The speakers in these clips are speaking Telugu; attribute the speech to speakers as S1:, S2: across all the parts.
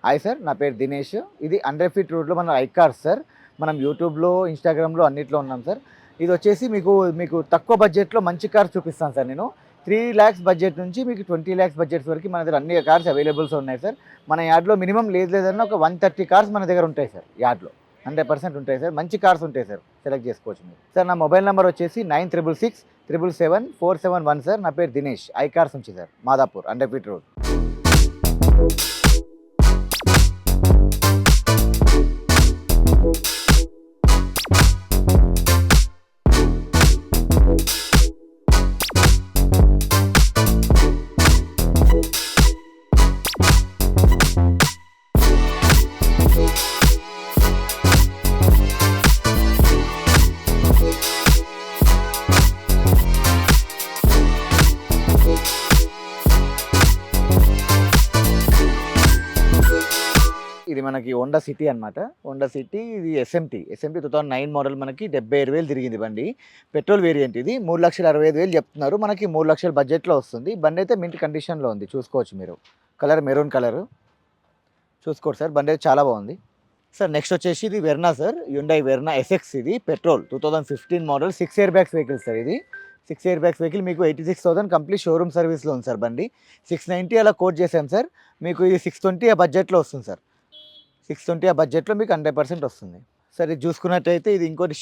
S1: హాయ్ సార్, నా పేరు దినేష్. ఇది 100 ఫీట్ రోడ్లో మన ఐకార్స్ సార్. మనం యూట్యూబ్‌లో, ఇన్‌స్టాగ్రామ్‌లో అన్నిట్లో ఉన్నాం సార్. ఇదొచ్చేసి మీకు తక్కువ బడ్జెట్‌లో మంచి కార్ చూపిస్తాను సార్ నేను. 3,00,000 బడ్జెట్ నుంచి మీకు 20,00,000 బడ్జెట్స్ వరకు మన దగ్గర అన్ని కార్స్ అవైలబుల్స్ ఉన్నాయి సార్. మన యార్డ్‌లో మినిమమ్ లేదన్నా ఒక 130 కార్స్ మన దగ్గర ఉంటాయి సార్ యార్డ్‌లో. 100% ఉంటాయి సార్. మంచి కార్స్ ఉంటాయి సార్. సెలెక్ట్ చేసుకోవచ్చు మీరు. సార్ నా మొబైల్ నంబర్ వచ్చేసి 9666 777 471 సార్. నా పేరు దినేష్. ఐకార్స్ నుంచి సార్. Madhapur 100 feet road. ఇది మనకి హోండా సిటీ అనమాట. హోండా సిటీ ఇది ఎస్ఎంటీ 2009 మోడల్ మనకి 75,000 తిరిగింది బండి. పెట్రోల్ వేరియంట్ ఇది. 3,65,000 చెప్తున్నారు. మనకి 3,00,000 బడ్జెట్‌లో వస్తుంది. బండి అయితే మింట్ కండిషన్‌లో ఉంది. చూసుకోవచ్చు మీరు. Colour maroon colour. చూసుకోండి సార్. బండి అయితే చాలా బాగుంది. సార్ నెక్స్ట్ వచ్చేసి ఇది Verna sir. Hyundai Verna SX ఇది petrol 2015 model 6 air bags vehicle sir ఇది. 6 ఎయిర్ బ్యాగ్స్ వెహికల్ మీకు 86,000 కంప్లీట్ షోరూమ్ సర్వీస్‌లో ఉంది సార్ బండి. 690 అలా కోట్ చేసాం సార్. మీకు ఇది 620 ఆ బడ్జెట్‌లో వస్తుంది సార్. 620 ఆ బడ్జెట్‌లో మీకు 100% వస్తుంది. సార్ ఇది చూసుకున్నట్టయితే ఇది ఇంకోటి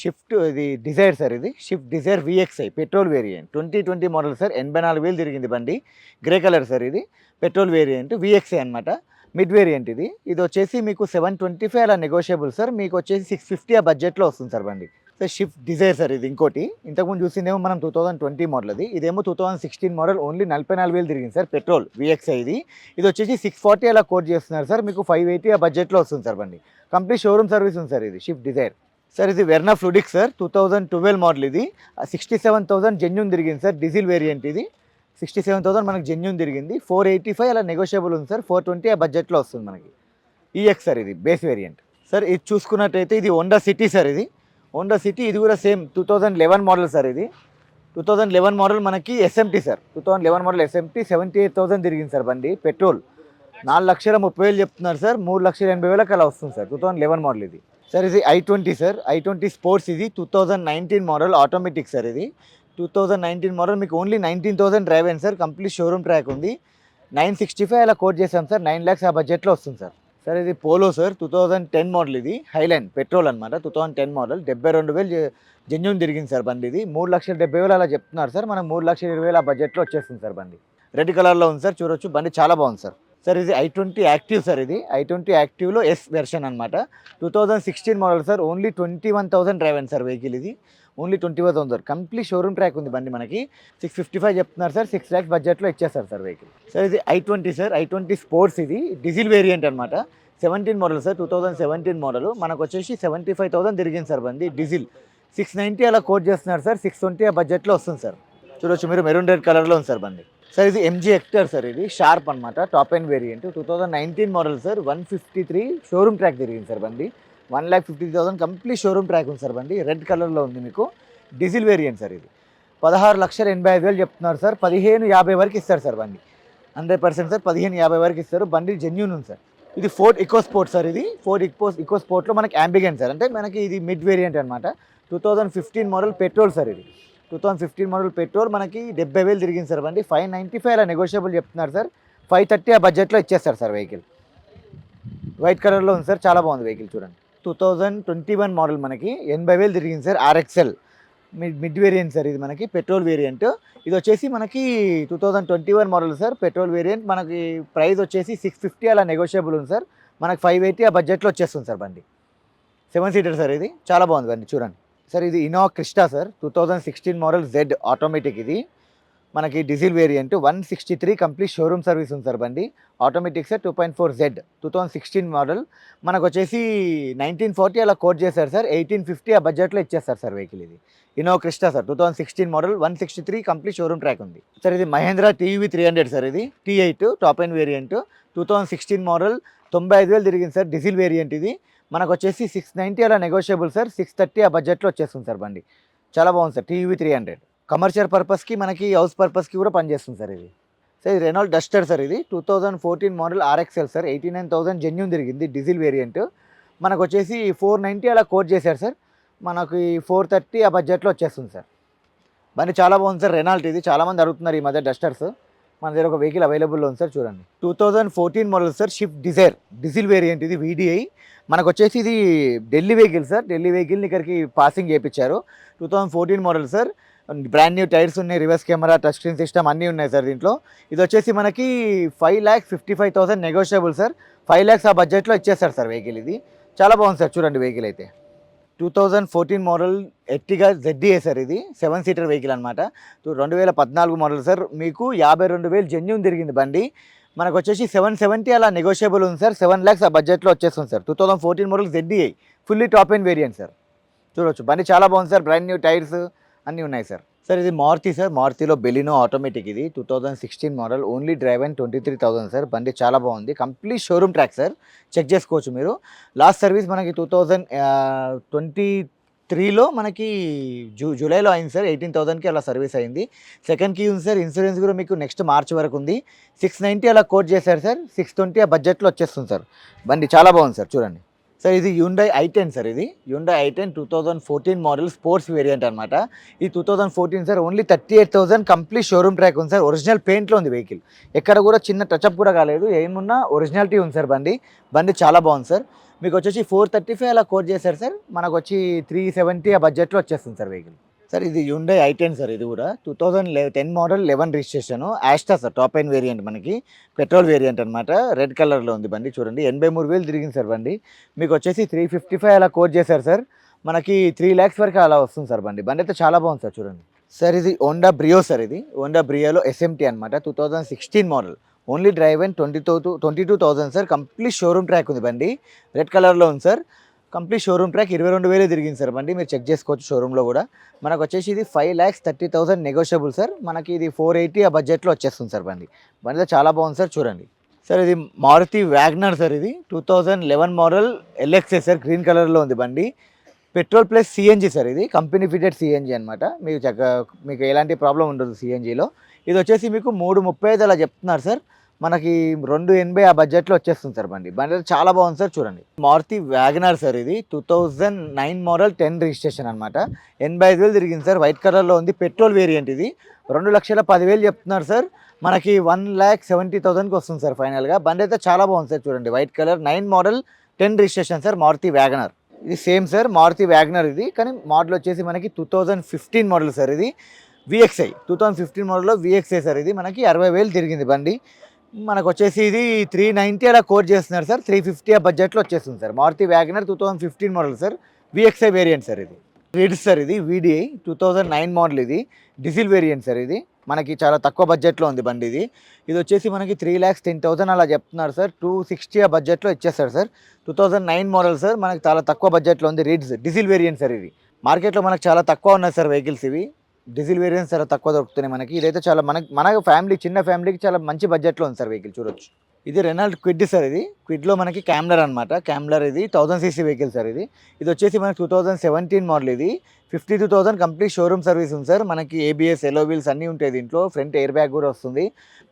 S1: ఇది డిజైర్ సార్ ఇది. Swift Dzire VXI petrol variant 2020 model sir. 84,000 తిరిగింది బండి. గ్రే కలర్ సార్ ఇది. పెట్రోల్ వేరియంట్ వీఎక్స్ఐ అనమాట. మిడ్ వేరియంట్ ఇది. ఇది వచ్చేసి మీకు 725 అలా నెగోషియబుల్ సార్. మీకు వచ్చేసి 650 ఆ బడ్జెట్‌లో వస్తుంది సార్ బండి. సార్ షిఫ్ట్ డిజైర్ సార్ ఇది ఇంకోటి. ఇంతకుముందు చూసిందేమో మనం 2020 మోడల్ అది. ఇదేమో 2016 మోడల్ ఓన్లీ 44,000 తిరిగింది సార్. పెట్రోల్ వీఎక్స్ఐ ఇది. ఇది వచ్చేసి 640 అలా కోట్ చేస్తున్నారు సార్. మీకు 580 ఆ బడ్జెట్‌లో వస్తుంది సార్ బండి. కంప్లీట్ షోరూమ్ సర్వీస్ ఉంది సార్ ఇది షిఫ్ట్ డిజైర్. సార్ ఇది వెర్నా ఫ్లూడిక్ సార్ 2012 మోడల్ ఇది. 67,000 జెన్యూన్ తిరిగింది సార్. డీజిల్ వేరియంట్ ఇది. 67,000 మనకి జెన్యూన్ తిరిగింది. 485 అలా నెగోషియబుల్ ఉంది సార్. 420 ఆ బడ్జెట్‌లో వస్తుంది మనకి. ఈఎక్స్ సార్ ఇది బేస్ వేరియంట్. సార్ ఇది చూసుకున్నట్టయితే ఇది హోండా సిటీ సార్ ఇది. హోండా సిటీ ఇది కూడా సేమ్ 2011 మోడల్ సార్ ఇది. 2011 మోడల్ మనకి ఎస్ఎంటీ సార్. 2011 మోడల్ ఎస్ఎంటీ 78,000 తిరిగింది సార్ బండి. పెట్రోల్ 4,30,000 చెప్తున్నారు సార్. 3,80,000 అలా వస్తుంది సార్. 2011 మోడల్ ఇది. సార్ ఇది i20 సార్. i20 స్పోర్ట్స్ ఇది 2019 మోడల్ ఆటోమేటిక్ సార్ ఇది. 2019 మోడల్ మీకు ఓన్లీ 19,000 డ్రైవ్ అయింది సార్. కంప్లీట్ షోరూమ్ ట్రాక్ ఉంది. 965 అలా కోట్ చేసాం సార్. 9,00,000 ఆ బడ్జెట్లో వస్తుంది సార్. సార్ ఇది పోలో సార్ 2010 మోడల్ ఇది. హైలైన్ పెట్రోల్ అనమాట. 2010 మోడల్ 72,000 జెన్యూన్ తిరిగింది సార్ బండి ఇది. 3,70,000 అలా చెప్తున్నారు సార్. మనం 3,20,000 ఆ బడ్జెట్లో వచ్చేస్తుంది సార్ బండి. రెడ్ కలర్లో ఉంది సార్. చూడొచ్చు బండి చాలా బాగుంది సార్. సార్ ఇది i20 యాక్టివ్ సార్ ఇది. i20 యాక్టివ్లో ఎస్ వెర్షన్ అనమాట. 2016 మోడల్ సార్. ఓన్లీ 21,000 డ్రైవ్ అయింది సార్ వెహికల్ ఇది. ఓన్లీ 21,000 కంప్లీట్ షోరూమ్ ట్రాక్ ఉంది బండి మనకి. 655 చెప్తున్నారు సార్. 6 lakhs బడ్జెట్లో ఇచ్చేస్తారు సార్ వెహికల్. సార్ ఇది i20 సార్. i20 స్పోర్ట్స్ ఇది డీజిల్ వేరియంట్ అనమాట. 17 మోడల్ సార్. 2017 మోడల్ మనకు వచ్చేసి 75,000 తిరిగింది సార్ బండి. డీజిల్ 690 అలా కోట్ చేస్తున్నారు సార్. 620 ఆ బడ్జెట్లో వస్తుంది సార్. చూడొచ్చు మీరు మెరూన్ రెడ్ కలర్లో ఉంది సార్ బండి. సార్ ఇది ఎంజీ హెక్టర్ సార్ ఇది. షార్ప్ అనమాట. Top end variant 2019 model sir. 153 showroom track తిరిగింది సార్ బండి. 1,50,000 కంప్లీట్ షోరూమ్ ట్రాక్ ఉంది సార్ బండి. రెడ్ కలర్లో ఉంది మీకు. డీజిల్ వేరియంట్ సార్ ఇది. 16,85,000 చెప్తున్నారు సార్. 15,50 వరకు ఇస్తారు సార్ బండి. 100% సార్. 15,50 వరకు ఇస్తారు. బండి జెన్యూన్ ఉంది సార్. ఇది ఫోర్డ్ ఇకో స్పోర్ట్ సార్ ఇది. ఫోర్డ్ ఇకో స్పోర్ట్లో మనకి యాంబిగెంట్ సార్. అంటే మనకి ఇది మిడ్ వేరియంట్ అనమాట. 2015 మోడల్ పెట్రోల్ సార్ ఇది. 2015 మోడల్ పెట్రోల్ మనకి 70,000 తిరిగింది సార్ బండి. 595 అలా నెగోషియబుల్ చెప్తున్నారు సార్. 530 ఆ బడ్జెట్లో ఇచ్చేస్తారు సార్ వెహికల్. వైట్ కలర్లో ఉంది సార్. చాలా బాగుంది వెహికల్ చూడండి. 2021 మోడల్ మనకి 80,000 తిరిగింది sir. RXL mid variant sir ఇది మనకి. పెట్రోల్ వేరియంట్ ఇది వచ్చేసి మనకి 2021 మోడల్ సార్. పెట్రోల్ వేరియంట్ మనకి ప్రైస్ వచ్చేసి 650 అలా నెగోషియబుల్ ఉంది సార్. మనకి 580 ఆ బడ్జెట్లో వచ్చేస్తుంది సార్ బండి. 7 సీటర్ సార్ ఇది. చాలా బాగుంది బండి చూడండి. సార్ ఇది Innova Crysta sir. 2016 model Z automatic ఇది. మనకి diesel variant 163 complete showroom service ఉంది సార్ బండి. ఆటోమేటిక్ సార్ 2.4 జెడ్ 2016 మోడల్ మనకు వచ్చేసి 1940 అలా కోట్ చేశారు సార్. 1850 ఆ బడ్జెట్లో ఇచ్చేస్తారు సార్ వెహికల్ ఇది. Innova Crysta sir 2016 model 163 complete showroom track ఉంది సార్. ఇది మహేంద్ర టీవీ 300 సార్ ఇది. T8 top end variant 2016 model 95,000 తిరిగింది సార్. డీజిల్ వేరియంట్ ఇది. మనకు వచ్చేసి 690 అలా నెగోషియబుల్ సార్. 630 ఆ బడ్జెట్లో వచ్చేస్తుంది సార్ బండి. చాలా బాగుంది సార్. టీవీ 300 కమర్షియల్ పర్పస్కి మనకి హౌస్ పర్పస్కి కూడా పనిచేస్తుంది సార్ ఇది. సార్ ఇది రెనాల్డ్ డస్టర్ సార్, ఇది 2014 మోడల్ ఆర్ఎక్స్ఎల్ సార్, 89,000 జెన్యూన్ తిరిగింది, డీజిల్ వేరియంట్. మనకు వచ్చేసి 490 అలా కోట్ చేశారు సార్, మనకి 430 ఆ బడ్జెట్లో వచ్చేస్తుంది సార్. బండి చాలా బాగుంది సార్, రెనాల్ట్ ఇది. చాలామంది అడుగుతున్నారు ఈ మధ్య డస్టర్స్. మన దగ్గర ఒక వెహికల్ అవైలబుల్లో ఉంది సార్, చూడండి. 2014 model sir, Swift Dzire diesel variant ఇది, వీడిఐ. మనకు వచ్చేసి ఇది ఢిల్లీ వెహికల్ సార్, ఢిల్లీ వెహికల్ని ఇక్కడికి పాసింగ్ చేయించారు. 2014 model sir, brand new tyres ఉన్నాయి, reverse camera, touch screen system అన్నీ ఉన్నాయి సార్ దీంట్లో. ఇది వచ్చేసి మనకి 5,55,000 నెగోషియబుల్ సార్, 5 lakhs ఆ బడ్జెట్లో ఇచ్చేస్తారు సార్ వెహికల్ ఇది. చాలా బాగుంది సార్, చూడండి వెహికల్ అయితే. 2014 మోడల్ ఎర్టిగా ZDA సార్, ఇది 7 సీటర్ వెహికల్ అనమాట. 2014 మోడల్ సార్, మీకు 52,000 జెన్యూన్ తిరిగింది బండి. మనకు వచ్చేసి 770 అలా నెగోషియబుల్ ఉంది సార్, 7 lakhs ఆ బడ్జెట్లో వచ్చేస్తుంది sir. 2014 model ZDA fully top end variant sir, చూడవచ్చు. బండి చాలా బాగుంది సార్, బ్రాండ్ న్యూ టైర్స్ అన్నీ ఉన్నాయి సార్. సార్ ఇది మారుతి సార్, మారుతిలో బెలినో ఆటోమేటిక్ ఇది, 2016 model, only drive and 23,000 sir. బండి చాలా బాగుంది, complete showroom track sir, check చేసుకోవచ్చు మీరు. లాస్ట్ సర్వీస్ మనకి 2023లో మనకి జూలైలో అయింది సార్, 18,000కి అలా సర్వీస్ అయింది. సెకండ్ కీ ఉంది సార్, ఇన్సూరెన్స్ కూడా మీకు నెక్స్ట్ మార్చ్ వరకు ఉంది. 690 అలా కోట్ చేశారు సార్, 620 ఆ బడ్జెట్లో వచ్చేస్తుంది సార్. బండి చాలా బాగుంది సార్, చూడండి. సార్ ఇది హ్యుండై i10 సార్, ఇది Hyundai i10 2014 model sports variant అనమాట. ఈ 2014 sir, only 38,000 complete showroom track ఉంది సార్. ఒరిజినల్ పెయింట్లో ఉంది వెహికల్, ఎక్కడ కూడా చిన్న టచ్అప్ కూడా కాలేదు, ఏమున్నా ఒరిజినాలిటీ ఉంది సార్. బండి చాలా బాగుంది సార్. మీకు వచ్చేసి 435 అలా కోట్ చేశారు సార్, మనకు వచ్చి 370 ఆ బడ్జెట్లో వచ్చేస్తుంది సార్ వెహికల్. సార్ ఇది హ్యుండై i10 సార్, ఇది కూడా 2010 model, 11 registration, Asta sir, top end variant, మనకి పెట్రోల్ వేరియంట్ అనమాట. రెడ్ కలర్లో ఉంది బండి, చూడండి. 83,000 తిరిగింది సార్ బండి. మీకు వచ్చేసి 355 అలా కోట్ చేశారు సార్, మనకి 3 lakhs వరకు అలా వస్తుంది సార్. బండి అయితే చాలా బాగుంది సార్, చూడండి. సార్ ఇది హోండా బ్రియో సార్, ఇది హోండా బ్రియోలో SMT అనమాట, 2016 model, only drive and 22,000 sir. Complete showroom track ఉంది బండి, రెడ్ కలర్లో ఉంది సార్. కంప్లీట్ షోరూమ్ ట్రాక్, 22,000 తిరిగింది సార్ బండి, మీరు చెక్ చేసుకోవచ్చు షోరూంలో కూడా. మనకు వచ్చేసి ఇది 5,30,000 నెగోషియబుల్ సార్, మనకి ఇది 480 ఆ బడ్జెట్లో వచ్చేస్తుంది సార్. బండి చాలా బాగుంది సార్, చూడండి. సార్ ఇది మారుతి వ్యాగ్నర్ సార్, ఇది 2011 మోడల్ LXA సార్, గ్రీన్ కలర్లో ఉంది బండి. పెట్రోల్ ప్లస్ CNG సార్, ఇది కంపెనీ ఫిటెడ్ CNG అనమాట. మీకు ఎలాంటి ప్రాబ్లం ఉండదు CNGలో. ఇది వచ్చేసి మీకు 335 అలా చెప్తున్నారు సార్, మనకి 280 ఆ బడ్జెట్లో వచ్చేస్తుంది సార్. బండి చాలా బాగుంది సార్, చూడండి. మారుతి వ్యాగనర్ సార్, ఇది 2009 మోడల్, 10 రిజిస్ట్రేషన్ అనమాట. 85,000 తిరిగింది సార్, వైట్ కలర్లో ఉంది, పెట్రోల్ వేరియంట్ ఇది. 2,10,000 చెప్తున్నారు సార్, మనకి 1,70,000కి వస్తుంది సార్ ఫైనల్గా. బండి అయితే చాలా బాగుంది సార్, చూడండి. White colour, 9 model, 10 registration sir, Maruti WagonR. ఇది సేమ్ సార్, మారుతి వ్యాగనర్ ఇది, కానీ మోడల్ వచ్చేసి మనకి 2015 మోడల్ సార్. ఇది VXI 2015 మోడల్లో VXI సార్, ఇది మనకి 60,000 తిరిగింది బండి. మనకు వచ్చేసి ఇది 390 అలా కోట్ చేస్తున్నారు సార్, 350 ఆ బడ్జెట్లో వచ్చేస్తుంది sir. Maruti WagonR 2015 model sir, VXI variant sir. ఇది రిడ్స్ సార్, ఇది VDI 2009 మోడల్, ఇది డీజిల్ వేరియంట్ సార్. ఇది మనకి చాలా తక్కువ బడ్జెట్లో ఉంది బండి ఇది. ఇది వచ్చేసి మనకి 3,10,000 అలా చెప్తున్నారు సార్, 260 ఆ బడ్జెట్లో ఇచ్చేస్తారు సార్. 2009 మోడల్ సార్, మనకి చాలా తక్కువ బడ్జెట్లో ఉంది. రిడ్స్ డీజిల్ వేరియంట్ సార్, ఇది మార్కెట్లో మనకు చాలా తక్కువ ఉన్నాయి సార్ వెహికల్స్, ఇవి డీజిల్ వేరియంట్స్ చాలా తక్కువ దొరుకుతున్నాయి మనకి. ఇదైతే చాలా మన ఫ్యామిలీ, చిన్న ఫ్యామిలీకి చాలా మంచి బడ్జెట్లో ఉంది సార్ వెహికల్, చూడొచ్చు. ఇది రెనాల్ట్ క్విడ్ సార్, ఇది క్విడ్లో మనకి క్యామ్లర్ అనమాట. క్యామ్లర్ ఇది 1000cc వెహికల్ సార్. ఇది వచ్చేసి మనకి 2017 మోడల్, ఇది 52,000 కంప్లీట్ షోరూమ్ సర్వీస్ ఉంది సార్. మనకి ABS, ఎలో వీల్స్ అన్నీ ఉంటాయి దీంట్లో, ఫ్రంట్ ఎయిర్ బ్యాగ్ కూడా వస్తుంది.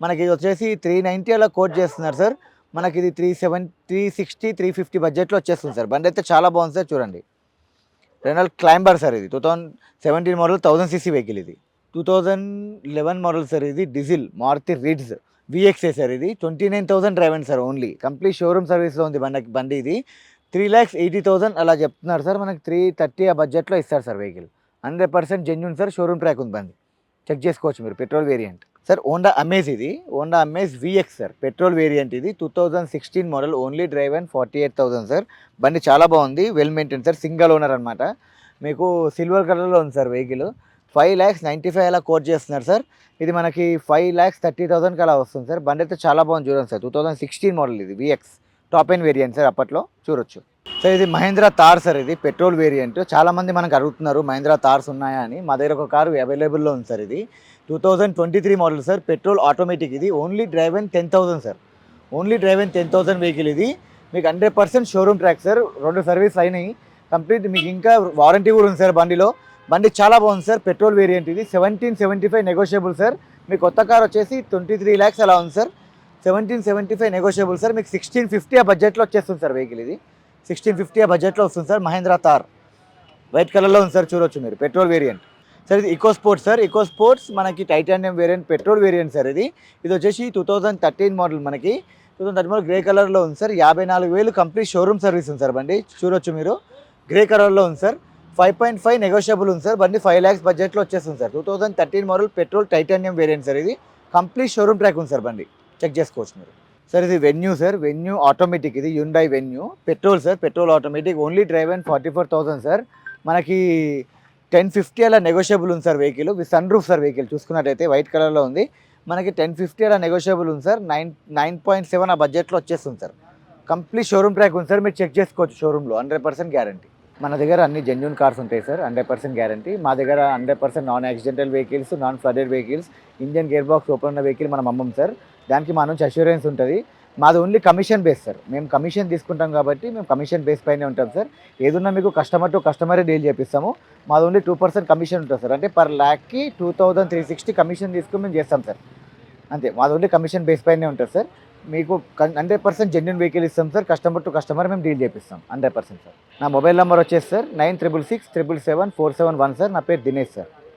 S1: మనకి ఇది వచ్చేసి 390 అలా కోట్ చేస్తున్నారు సార్, మనకి ఇది 360, 350 బడ్జెట్లో వచ్చేస్తుంది సార్. బండి అయితే చాలా బాగుంది సార్, చూడండి. రెనాల్ట్ క్లైంబర్ సార్, ఇది 2017 మోడల్, 1000cc వెహికల్. ఇది 2011 మోడల్ సార్, ఇది డీజిల్ మారుతి రిడ్స్ VXI సార్. ఇది 29,000 drive and sir, only complete showroom సర్వీస్లో ఉంది బండి. ఇది 3,80,000 అలా చెప్తున్నారు సార్, మనకి 330 ఆ బడ్జెట్లో ఇస్తారు sir vehicle. 100% genuine sir, showroom track ఉంది బండి, చెక్ చేసుకోవచ్చు మీరు. Petrol variant sir, Honda Amaze, ఇది Honda Amaze VX sir, petrol variant. ఇది 2016 model, only drive and 48,000 sir. బండి చాలా బాగుంది, well maintain sir, single owner అనమాట. మీకు సిల్వర్ కలర్లో ఉంది సార్ వెహికల్. 5,95,000 అలా కోట్ చేస్తున్నారు సార్. ఇది మనకి 5,30,000కి అలా వస్తుంది సార్. బండి అయితే చాలా బాగుంది, చూడండి సార్. 2016 మోడల్, ఇది VX top end variant sir, అప్పట్లో చూడొచ్చు. సార్ ఇది మహేంద్ర థార్ సార్, ఇది పెట్రోల్ వేరియంట్. చాలామంది మనకు అడుగుతున్నారు మహేంద్ర థార్స్ ఉన్నాయా అని. మా దగ్గర ఒక కారు అవైలబుల్లో ఉంది సార్. ఇది 2023 మోడల్ సార్, పెట్రోల్ ఆటోమేటిక్. ఇది only drive and 10,000 sir, only drive and 10,000 vehicle. ఇది మీకు 100% షోరూమ్ ట్రాక్ సార్, 2 సర్వీస్ అయినాయి కంప్లీట్. మీకు ఇంకా వారంటీ కూడా ఉంది సార్ బండిలో. బండి చాలా బాగుంది సార్, పెట్రోల్ వేరియంట్. ఇది 1775 నెగోషియబుల్ సార్, మీ కొత్త కార్ వచ్చేసి 23 lakhs అలా ఉంది సార్. 1775 negotiable sir. మీకు 1650 ఆ బడ్జెట్లో వచ్చేస్తుంది సార్ వెహికల్ ఇది. 1650 ఆ బడ్జెట్లో వస్తుంది సార్. మహేంద్ర థార్ వైట్ కలర్లో ఉంది సార్, చూడొచ్చు మీరు, పెట్రోల్ వేరియంట్ సార్. ఇది Eco Sports sir. Eco Sports మనకి titanium variant petrol variant sir. ఇది వచ్చేసి 2013 మోడల్, మనకి 2013 మోడల్ గ్రే కలర్లో ఉంది సార్. 54,000 కంప్లీట్ షోరూమ్ సర్వీస్ ఉంది సార్ బండి, చూడొచ్చు మీరు, గ్రే కలర్లో ఉంది సార్. 5.5 నెగోషియబుల్ ఉంది సార్. బండి 5 lakhs బడ్జెట్లో వచ్చేస్తుంది sir. 2013 model petrol titanium variant sir. ఇది కంప్లీట్ షోరూమ్ ట్రాక్ ఉంది సార్. బండి చెక్ చేసుకోవచ్చు మీరు సార్. ఇది వెన్యూ సార్. వెన్యూ ఆటోమేటిక్, ఇది Hyundai Venue petrol sir. Petrol automatic, only drive and 44,000 sir. మనకి 1050 అలా నెగోషియబుల్ ఉంది sir vehicle. With sunroof sir. Vehicle చూసుకున్నట్టయితే వైట్ కలర్లో ఉంది. మనకి 1050 అలా నెగోషియబుల్ ఉంది సార్. 9.7 ఆ బడ్జెట్లో వచ్చేస్తుంది సార్. కంప్లీట్ షోరూమ్ ట్రాక్ ఉంది సార్. మీరు చెక్ చేసుకోవచ్చు షోరూంలో. 100% గ్యారంటీ. మన దగ్గర అన్ని జెన్యూన్ కార్స్ ఉంటాయి సార్. 100% గ్యారంటీ. మా దగ్గర 100% non accidental vehicles, non flooded vehicles, engine gear box open ఉన్న వెహికల్ మనం అమ్మం సార్. దానికి మా నుంచి అష్యూరెన్స్ ఉంటుంది. మాది ఓన్లీ కమిషన్ బేస్ సార్. మేము కమిషన్ తీసుకుంటాం కాబట్టి మేము కమిషన్ బేస్ పైనే ఉంటాం సార్. ఏదున్నా మీకు కస్టమర్ టు కస్టమరే డీల్ చేపిస్తాము. మాది ఓన్లీ 2% కమిషన్ ఉంటుంది సార్. అంటే పర్ ల్యాక్కి 2360 కమిషన్ తీసుకుని మేము చేస్తాం సార్. అంతే, మాది ఓన్లీ కమిషన్ బేస్ పైనే ఉంటుంది సార్. మీకు 100% జెన్యూన్ వెహికల్ ఇస్తాం సార్. కస్టమర్ టు కస్టమర్ మేము డీల్ చేపిస్తాం 100% సార్. నా మొబైల్ నెంబర్ వచ్చేసి సార్ 9666774771 సార్. నా పేరు దినేష్ సార్.